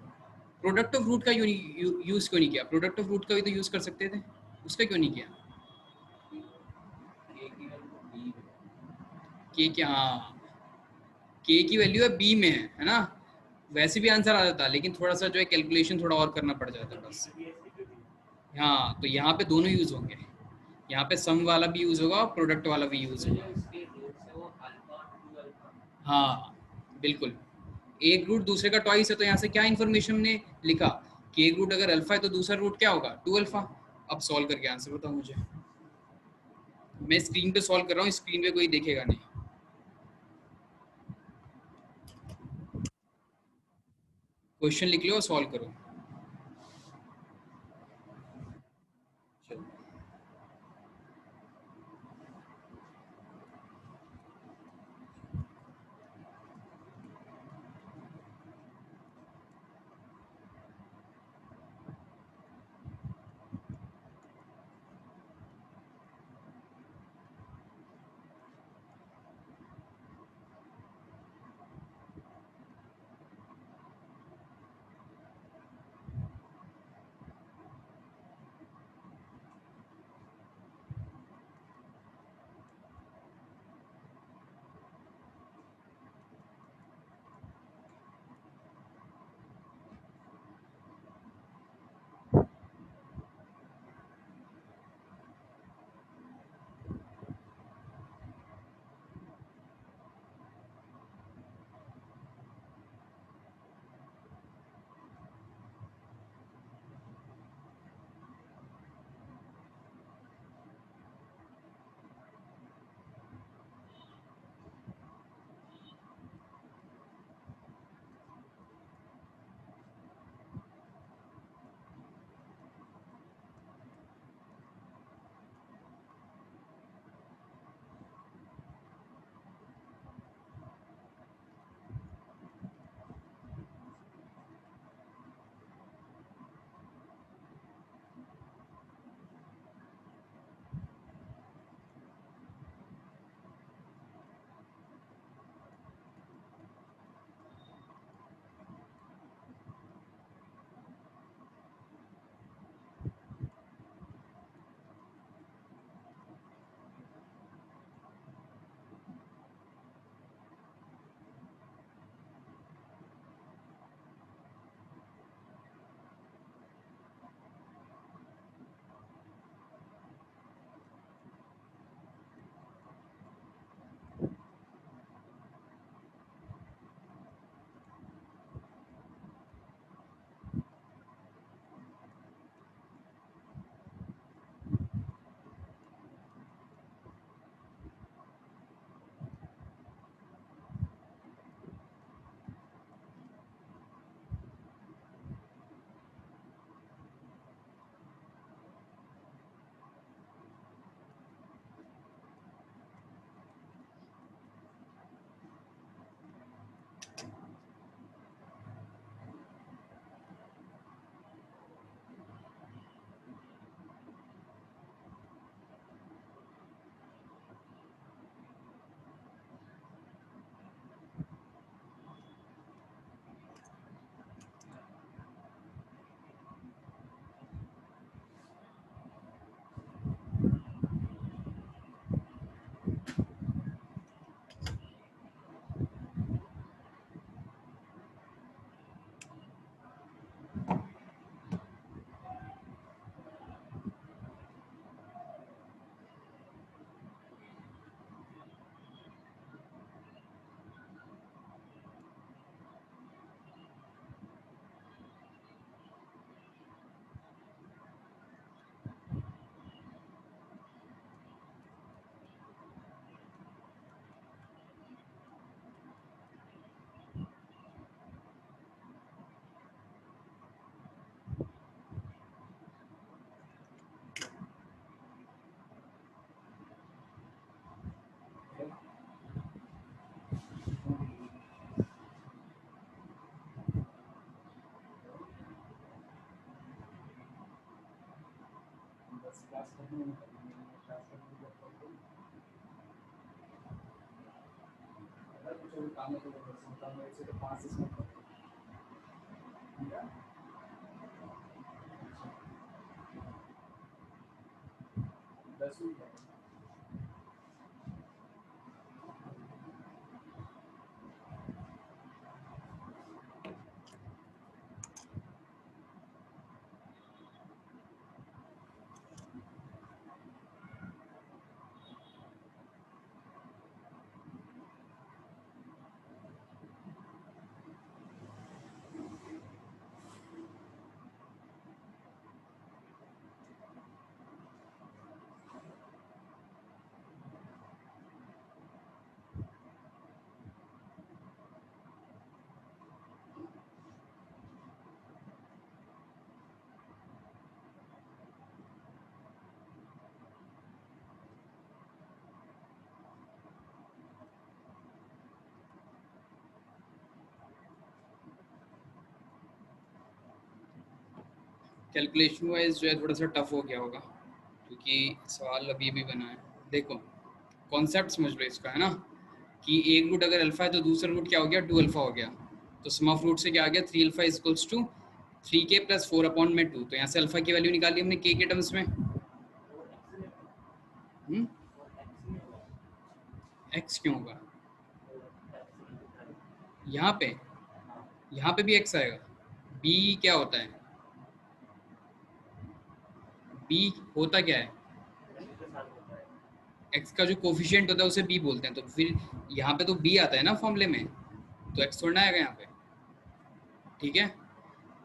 प्रोडक्ट ऑफ रूट का यूज क्यों नहीं किया? प्रोडक्ट ऑफ रूट का भी तो यूज कर सकते थे, उसका क्यों नहीं किया? के क्या, हाँ, के की वैल्यू है बी में है ना? वैसे भी आंसर आ जाता, लेकिन थोड़ा सा जो है कैलकुलेशन थोड़ा और करना पड़ जाता बस। हाँ, तो यहाँ पे दोनों यूज होंगे। यहाँ पे सम वाला भी यूज होगा और प्रोडक्ट वाला भी यूज होगा। हाँ, बिल्कुल। एक रूट दूसरे का ट्वाइस है तो यहाँ से क्या इन्फॉर्मेशन हमने लिखा कि एक रूट अगर अल्फा है तो दूसरा रूट क्या होगा? 2 अल्फा। अब सॉल्व करके आंसर बताओ मुझे। मैं स्क्रीन पे सॉल्व कर रहा हूँ, स्क्रीन पे कोई देखेगा नहीं। क्वेश्चन लिख लो और सॉल्व करो। चलो। कैलकुलेशन वाइज जो है थोड़ा सा टफ हो गया होगा, क्योंकि सवाल अभी भी बना है। देखो कॉन्सेप्ट समझ लो इसका, है ना, कि एक रूट अगर अल्फा है तो दूसरा रूट क्या हो गया, 2 अल्फा हो गया। तो सम ऑफ रूट से क्या आ गया, 3 alpha equals to 3k plus 4 upon में 2। तो यहाँ से अल्फा की वैल्यू निकाली हमने k के टर्म्स में। x क्यों होगा यहाँ पे भी x आएगा। b क्या होता है, b होता क्या है, x का जो कोफिशिएंट होता है उसे b बोलते हैं। तो फिर यहाँ पे तो b आता है ना फॉर्मूले में, तो x थोड़ा आएगा यहाँ पे। ठीक है,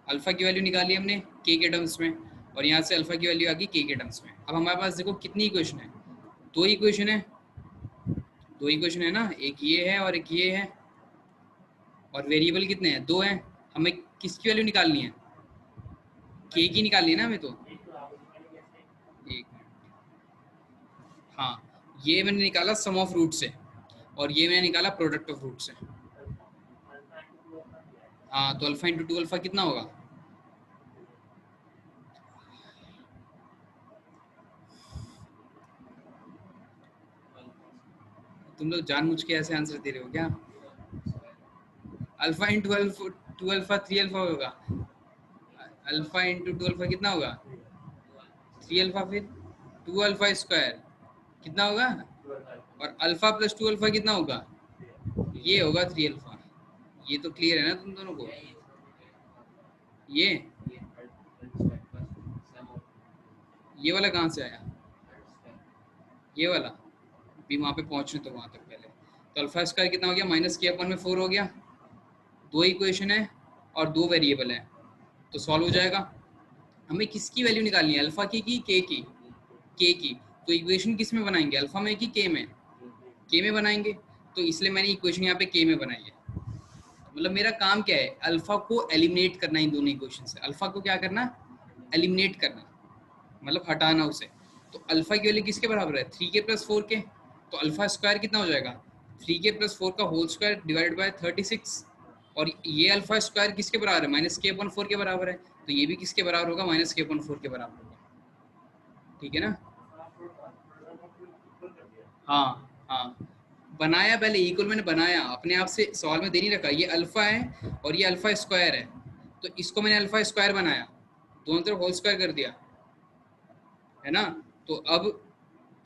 अल्फा की वैल्यू निकाली हमने k के टर्म्स में, और यहाँ से अल्फा की वैल्यू आ गई k के टर्म्स में। अब हमारे पास देखो कितनी इक्वेशन है, 2 इक्वेशन है। 2 इक्वेशन है ना, एक ये है और एक ये है, और वेरिएबल कितने हैं, 2 हैं। हमें किसकी वैल्यू निकालनी है, k की निकालनी है ना हमें। तो एक मिनट, हाँ, ये मैंने निकाला सम ऑफ रूट से, और ये मैंने निकाला प्रोडक्ट ऑफ रूट से। हाँ, तो अल्फा इंटू 2 अल्फा कितना होगा, तुम लोग जानबूझ के ऐसे आंसर दे रहे हो क्या। अल्फा इंटू 2 अल्फा 3 अल्फा होगा। अल्फा इंटू 2 अल्फा कितना होगा, 3 अल्फा, फिर 2 अल्फा स्क्वायर कितना होगा, और अल्फा प्लस 2 अल्फा कितना होगा, ये होगा 3 अल्फा। ये तो क्लियर है ना तुम दोनों को। ये वाला कहाँ से आया, ये वाला भी वहाँ पे पहुँचने तो वहाँ तक पहले। तो अल्फा स्क्वायर कितना हो गया, माइनस के अपन में 4 हो गया। 2 इक्वेशन है और 2 वेरिएबल है, तो सॉल्व हो जाएगा। हमें किसकी वैल्यू निकालनी है, अल्फा की के की, के की। तो इक्वेशन किस में बनाएंगे, अल्फा में कि के में, के में बनाएंगे। तो इसलिए मैंने इक्वेशन यहाँ पे के में बनाई है। मतलब मेरा काम क्या है, अल्फा को एलिमिनेट करना इन दोनों इक्वेशन से। अल्फा को क्या करना, एलिमिनेट करना, मतलब हटाना उसे। तो अल्फा की वैल्यू किसके बराबर है, 3k प्लस 4k। तो अल्फा स्क्वायर कितना हो जाएगा, 3k प्लस 4 का होल स्क्वायर डिवाइडेड बाय 36। और ये अल्फा स्क्वायर किसके बराबर है, माइनस के अपन 4 के बराबर है। तो ये भी किसके बराबर होगा, माइनस के अपन 4 के बराबर होगा। ठीक है ना। हाँ हाँ, बनाया पहले इक्वल, मैंने बनाया अपने आप से, सवाल में दे नहीं रखा। ये अल्फा है और ये अल्फा स्क्वायर है, तो इसको मैंने अल्फा स्क्वायर बनाया, दोनों तरफ होल स्क्वायर कर दिया, है ना। तो अब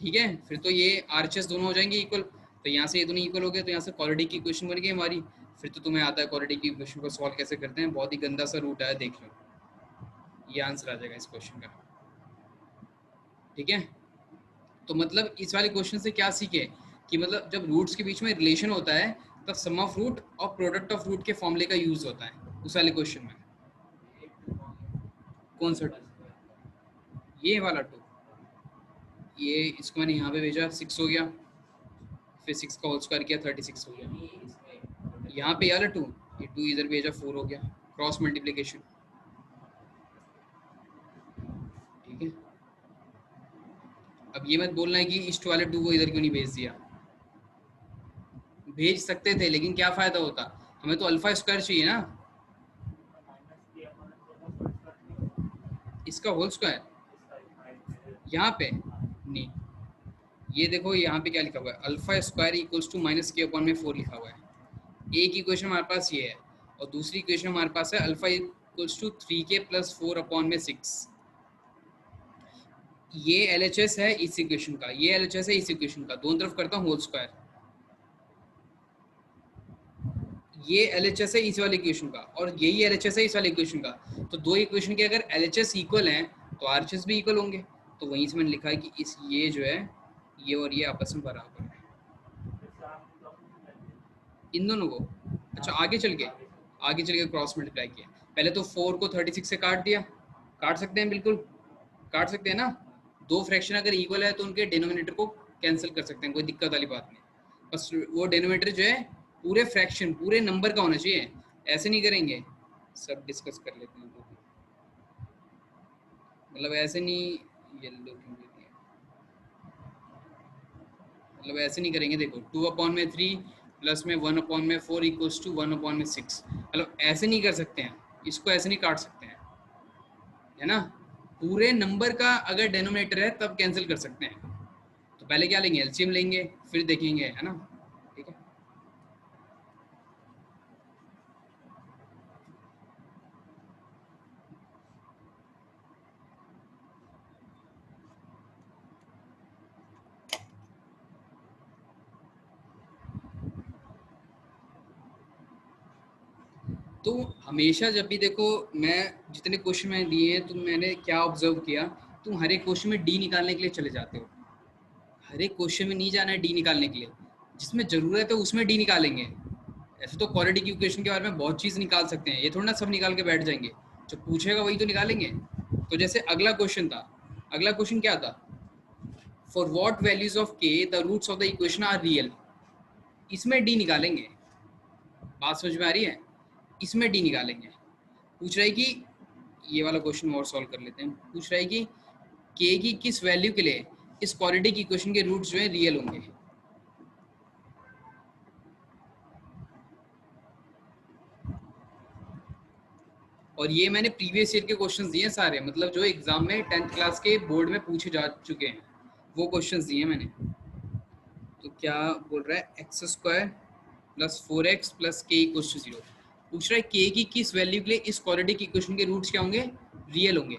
ठीक है, फिर तो ये आरएचएस दोनों हो जाएंगे इक्वल। तो यहाँ से ये दोनों इक्वल हो गए, तो यहाँ से क्वालिटी की इक्वेशन बन गई हमारी। फिर तो तुम्हें आता है क्वालिटी की इक्वेशन को सॉल्व कैसे करते हैं, बहुत ही गंदा सा रूट आया, देख लो, ये आंसर आ जाएगा इस क्वेश्चन का। ठीक है, तो मतलब इस वाले क्वेश्चन से क्या सीखे, कि मतलब जब रूट्स के बीच में रिलेशन होता है तब सम ऑफ रूट और प्रोडक्ट ऑफ रूट के फॉर्मूले का यूज होता है उस वाले क्वेश्चन में। कौन सा, ये वाला 2, ये इसको मैंने यहाँ पे भेजा, 6 हो गया, फिर 6 का होल स्क्वायर किया, 36 हो गया। यहाँ पे यार 2, ये 2 इधर भेजा, 4 हो गया, क्रॉस मल्टीप्लिकेशन। ठीक है, अब ये मत बोलना है कि ईस्ट वाले 2 को इधर क्यों नहीं भेज दिया, भेज सकते थे, लेकिन क्या फ़ायदा होता, हमें तो अल्फा स्क्वायर चाहिए ना, इसका होल स्क्वायर। यहाँ पे नहीं, ये देखो यहाँ पे क्या लिखा हुआ है, alpha square equals to minus K upon में 4 लिखा हुआ है। एक इक्वेशन हमारे पास ये है और दूसरी इक्वेशन हमारे पास है alpha equals to 3k plus 4 upon में 6। ये LHS है इस इक्वेशन का, ये LHS है इस इक्वेशन का, दोनों तरफ करता हूँ होल स्क्वायर। ये LHS है इस वाले इक्वेशन का और यही LHS है इस वाले इक्वेशन का। तो दो इक्वेशन के अगर LHS इक्वल हैं तो RHS भी इक्वल होंगे। तो वहीं से मैंने लिखा है कि इस ये जो है ये और ये आपस में बराबर है इन दोनों को। अच्छा आगे चल के क्रॉस मल्टीप्लाई किया। पहले तो 4 को 36 से काट दिया, काट सकते हैं बिल्कुल, काट सकते हैं ना। दो फ्रैक्शन अगर इक्वल है तो उनके डिनोमिनेटर को कैंसिल कर सकते हैं, कोई दिक्कत वाली बात नहीं। बस वो डिनोमिनेटर जो है पूरे फ्रैक्शन पूरे नंबर का होना चाहिए, ऐसे नहीं करेंगे। सब डिस्कस कर लेते हैं तो, मतलब ऐसे नहीं, येलो क्यों दे दिया, मतलब ऐसे नहीं करेंगे। देखो 2 अपॉन में 3 प्लस में 1 अपॉन में 4 इक्वल्स टू 1 अपॉन में 6, मतलब ऐसे नहीं कर सकते हैं, इसको ऐसे नहीं काट सकते हैं, है ना। पूरे नंबर का अगर डेनोमिनेटर है तब कैंसिल कर सकते हैं। तो पहले क्या लेंगे, एलसीएम लेंगे, फिर देखेंगे, है ना। ठीक है, तो हमेशा जब भी देखो, मैं जितने क्वेश्चन मैंने दिए हैं तो मैंने क्या ऑब्जर्व किया, तुम हर एक क्वेश्चन में डी निकालने के लिए चले जाते हो। हर एक क्वेश्चन में नहीं जाना है डी निकालने के लिए, जिसमें ज़रूरत है उसमें डी निकालेंगे। ऐसे तो क्वालिटी की इक्वेशन के बारे में बहुत चीज़ निकाल सकते हैं, ये थोड़ा ना सब निकाल के बैठ जाएंगे, जो पूछेगा वही तो निकालेंगे। तो जैसे अगला क्वेश्चन था, अगला क्वेश्चन क्या था, for what values of K the roots of the equation are real. इसमें डी निकालेंगे, बात समझ में आ रही है, इसमें डी निकालेंगे। पूछ रहा है कि ये वाला क्वेश्चन और सॉल्व कर लेते हैं। पूछ रहा है कि के की किस वैल्यू के लिए इस क्वालिटी की इक्वेशन के रूट्स जो है रियल होंगे। और ये मैंने प्रीवियस ईयर के क्वेश्चंस दिए हैं सारे, मतलब जो एग्जाम में 10th क्लास के बोर्ड में पूछे जा चुके हैं वो क्वेश्चंस दिए हैं मैंने। तो क्या बोल रहा है, x square plus 4x plus के इक्वल्स टू 0। पूछ रहा है के की किस वैल्यू के लिए इस क्वाड्रेटिक की इक्वेशन के रूट्स क्या होंगे, रियल होंगे।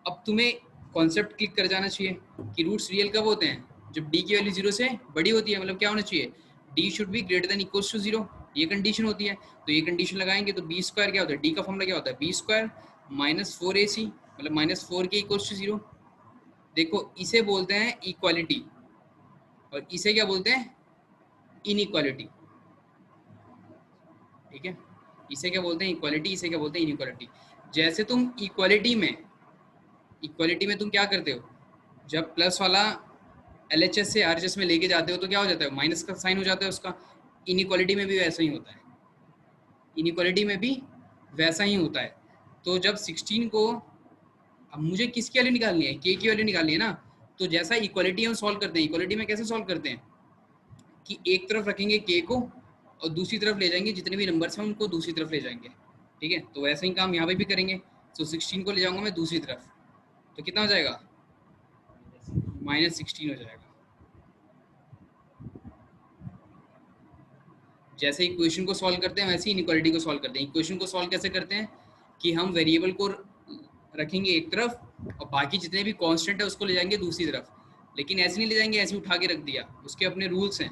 अब तुम्हें कॉन्सेप्ट क्लिक कर जाना चाहिए कि रूट्स रियल कब होते हैं, जब डी की वैल्यू 0 से बड़ी होती है, मतलब क्या होना चाहिए, D should be greater than equals to 0, ये कंडीशन होती है। तो ये कंडीशन लगाएंगे तो बी स्क्वायर क्या होता है, डी का फॉर्मूला क्या होता है, बी स्क्वायर माइनस 4ac, मतलब माइनस 4k इक्वल्स टू 0। देखो इसे बोलते हैं इक्वालिटी और इसे क्या बोलते हैं, इनइक्वालिटी। ठीक है, इसे क्या बोलते हैं इक्वालिटी, इसे क्या बोलते हैं इनइक्वालिटी। जैसे तुम इक्वालिटी में तुम क्या करते हो, जब प्लस वाला LHS से RHS में लेके जाते हो तो क्या हो जाता है, माइनस का साइन हो जाता है उसका। इनइक्वालिटी में भी वैसा ही होता है, इनइक्वालिटी में भी वैसा ही होता है। तो जब 16 को, अब मुझे किसकी वैल्यू निकालनी है, के की वैल्यू निकालनी है ना। तो जैसा इक्वालिटी हम सॉल्व करते हैं, इक्वालिटी में कैसे सॉल्व करते हैं कि एक तरफ रखेंगे के को और दूसरी तरफ ले जाएंगे, जितने भी नंबर्स हैं उनको दूसरी तरफ ले जाएंगे। ठीक है, तो वैसे ही काम यहाँ पे भी करेंगे। तो 16 को ले जाऊंगा मैं दूसरी तरफ, तो कितना हो जाएगा, -16 हो जाएगा। जैसे इक्वेशन को सॉल्व करते हैं वैसे ही इनइक्वालिटी को सॉल्व करते हैं। इक्वेशन को सॉल्व कैसे करते हैं कि हम वेरिएबल को रखेंगे एक तरफ और बाकी जितने भी कांस्टेंट है उसको ले जाएंगे दूसरी तरफ। लेकिन ऐसे नहीं ले जाएंगे, ऐसे उठा के रख दिया, उसके अपने रूल्स हैं।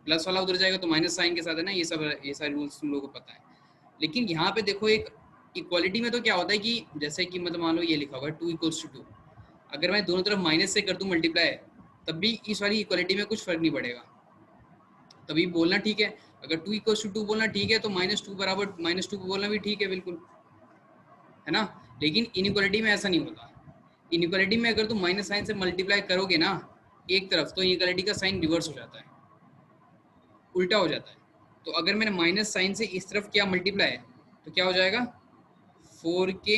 प्लस वाला उधर जाएगा तो माइनस साइन के साथ, है ना, ये सारे रूल्स तुम लोगों को पता है। लेकिन यहाँ पे देखो एक इक्वालिटी में तो क्या होता है कि जैसे कि मतलब मान लो ये लिखा हुआ है 2 इक्वल्स टू 2, अगर मैं दोनों तरफ माइनस से कर दूँ मल्टीप्लाई, तब भी इस वाली इक्वालिटी में कुछ फर्क नहीं पड़ेगा, तभी बोलना ठीक है। अगर 2 इक्वल्स टू 2 बोलना ठीक है तो -2 बराबर -2 बोलना भी ठीक है बिल्कुल, है ना। लेकिन इनइक्वालिटी में ऐसा नहीं होता। इनइक्वालिटी में अगर तुम माइनस साइन से मल्टीप्लाई करोगे ना एक तरफ, तो इनइक्वालिटी का साइन रिवर्स हो जाता है, उल्टा हो जाता है। तो अगर मैंने माइनस साइन से इस तरफ किया मल्टीप्लाई, तो क्या हो जाएगा, 4k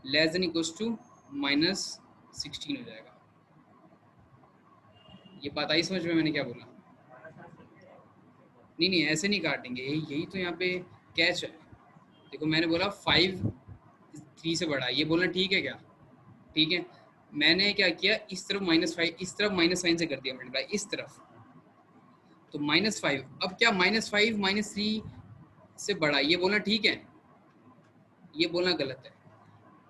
less than equals to -16 हो जाएगा। ये बात आई समझ में मैंने क्या बोला, नहीं नहीं ऐसे नहीं काटेंगे, यही तो यहाँ पे कैच है। देखो मैंने बोला 5 3 से बड़ा है, ये बोलना ठीक है क्या, ठीक है। मैंने क्या किया, इस तरफ -5, इस तरफ माइनस साइन से कर दिया मल्टीप्लाई, इस तरफ, तो -5। अब क्या -5 -3 से बड़ा, ये बोलना ठीक है, ये बोलना गलत है।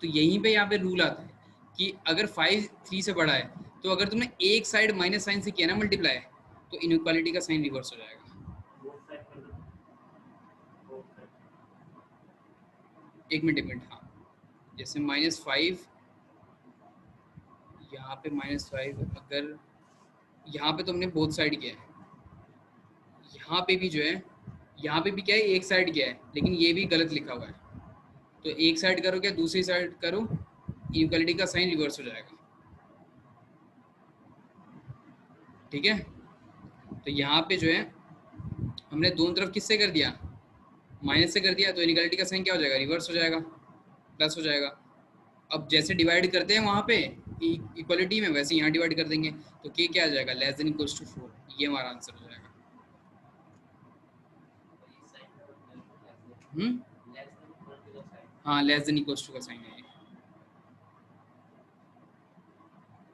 तो यहीं पे यहाँ पे रूल आता है कि अगर 5 3 से बड़ा है, तो अगर तुमने एक साइड माइनस साइन से किया ना मल्टीप्लाई, तो इनइक्वालिटी का साइन रिवर्स हो जाएगा। एक मिनट, हाँ, जैसे -5, यहाँ पे -5, अगर यहाँ पे तुमने बोथ साइड किया है, यहाँ पे भी जो है, यहाँ पे भी क्या है, एक साइड किया है, लेकिन ये भी गलत लिखा हुआ है। तो एक साइड करो, क्या दूसरी साइड करो, इक्वलिटी का साइन रिवर्स हो जाएगा। ठीक है, तो यहाँ पे जो है हमने दोनों तरफ किससे कर दिया, माइनस से कर दिया, तो इनइक्वालिटी का साइन क्या हो जाएगा, रिवर्स हो जाएगा, प्लस हो जाएगा। अब जैसे डिवाइड करते हैं वहाँ पे इक्वलिटी में, वैसे यहाँ डिवाइड कर देंगे, तो के क्या आ जाएगा, लेस देन इक्वल्स टू 4, ये हमारा आंसर हो जाएगा। हाँ, लेस देन इक्वल्स टू का साइन है ये।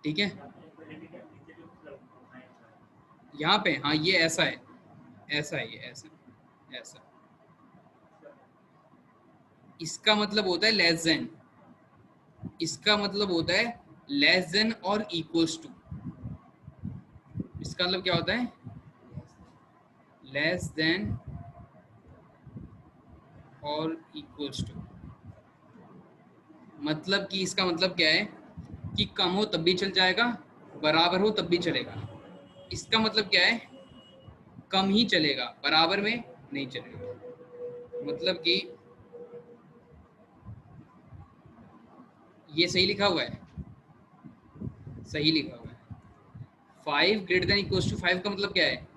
ठीक है, यहाँ पे हाँ ये ऐसा है, ऐसा है, ये ऐसा ऐसा, इसका मतलब होता है लेस देन, इसका मतलब होता है लेस देन और इक्वल्स टू। इसका मतलब क्या होता है, लेस देन और इक्वल्स टू, मतलब कि इसका मतलब क्या है कि कम हो तब भी चल जाएगा, बराबर हो तब भी चलेगा। इसका मतलब क्या है, कम ही चलेगा, बराबर में नहीं चलेगा। मतलब कि ये सही लिखा हुआ है, सही लिखा हुआ है। 5 ग्रेटर देन इक्वल्स टू 5 का मतलब क्या है,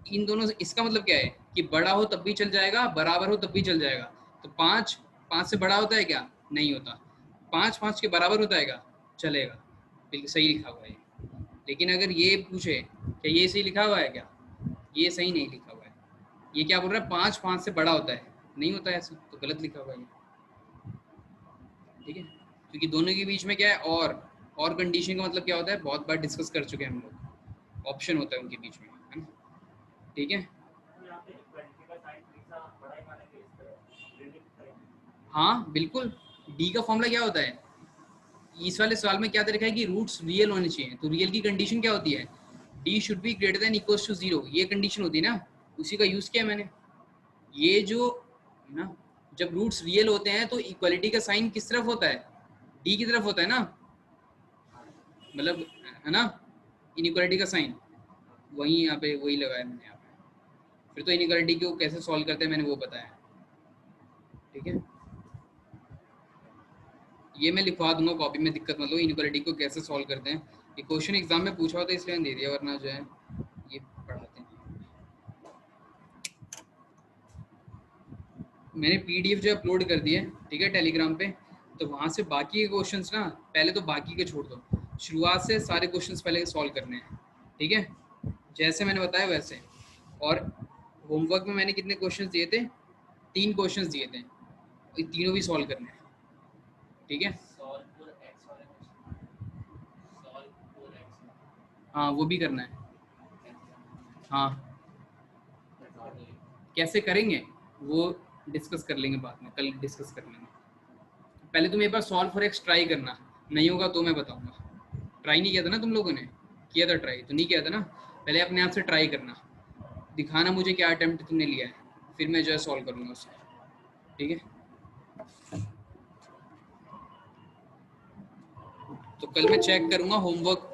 इन दोनों से, इसका मतलब क्या है कि बड़ा हो तब भी चल जाएगा, बराबर हो तब भी चल जाएगा। तो 5 5 से बड़ा होता है क्या, नहीं होता। 5 5 के बराबर होता है क्या, चलेगा, बिल्कुल सही लिखा हुआ है। लेकिन अगर ये पूछे क्या ये सही लिखा हुआ है क्या, ये सही नहीं लिखा हुआ है। ये क्या बोल रहा है, 5 5 से बड़ा होता है, नहीं होता है ऐसा, तो गलत लिखा हुआ है। ठीक है, क्योंकि दोनों के बीच में क्या है, और कंडीशन का मतलब क्या होता है, बहुत बार डिस्कस कर चुके हैं हम लोग, ऑप्शन होता है उनके बीच में, है ना। ठीक है, हाँ बिल्कुल। डी का फॉर्मूला क्या होता है, इस वाले सवाल में क्या दे रखा है कि रूट्स रियल होने चाहिए, तो रियल की कंडीशन क्या होती है, D should be greater than equals to 0, ये कंडीशन होती है ना, उसी का यूज किया मैंने। ये जो ना, जब रूट्स रियल होते हैं तो इक्वलिटी का साइन किस तरफ होता है, डी की तरफ होता है ना, मतलब, है ना, इनइक्वालिटी का साइन वही यहाँ पे वही लगाया मैंने यहाँ पे। फिर तो इनइक्वालिटी को कैसे सॉल्व करते हैं मैंने वो बताया। ठीक है, ये मैं लिखवा दूंगा कॉपी में, दिक्कत मतलब इनइक्वालिटी को कैसे सॉल्व करते हैं। ये क्वेश्चन एग्जाम में पूछा होता है इसलिए मैंने दे दिया, वरना जो है ये पढ़ाते हैं। मैंने पीडीएफ जो अपलोड कर दी है, ठीक है, टेलीग्राम पे, तो वहाँ से बाकी के क्वेश्चंस ना, पहले तो बाकी के छोड़ दो, शुरुआत से सारे क्वेश्चंस पहले सॉल्व करने हैं। ठीक है, जैसे मैंने बताया वैसे। और होमवर्क में मैंने कितने क्वेश्चंस दिए थे, 3 क्वेश्चंस दिए थे, ये तीनों भी सॉल्व करने हैं। ठीक है, हाँ वो भी करना है। हाँ, कैसे करेंगे वो डिस्कस कर लेंगे बाद में, कल डिस्कस कर लेंगे। पहले तुम एक बार सॉल्व फॉर एक्स ट्राई करना, नहीं होगा तो मैं बताऊंगा। ट्राई नहीं किया था ना तुम लोगों ने, किया था ट्राई तो नहीं किया था ना, पहले अपने आप से ट्राई करना, दिखाना मुझे क्या अटेम्प्ट तुमने लिया है, फिर मैं जो है सॉल्व करूँगा उससे। ठीक है, तो कल मैं चेक करूँगा होमवर्क,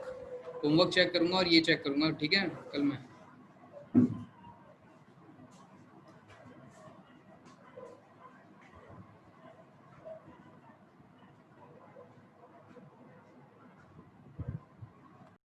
होमवर्क चेक करूँगा और ये चेक करूँगा। ठीक है, कल मैं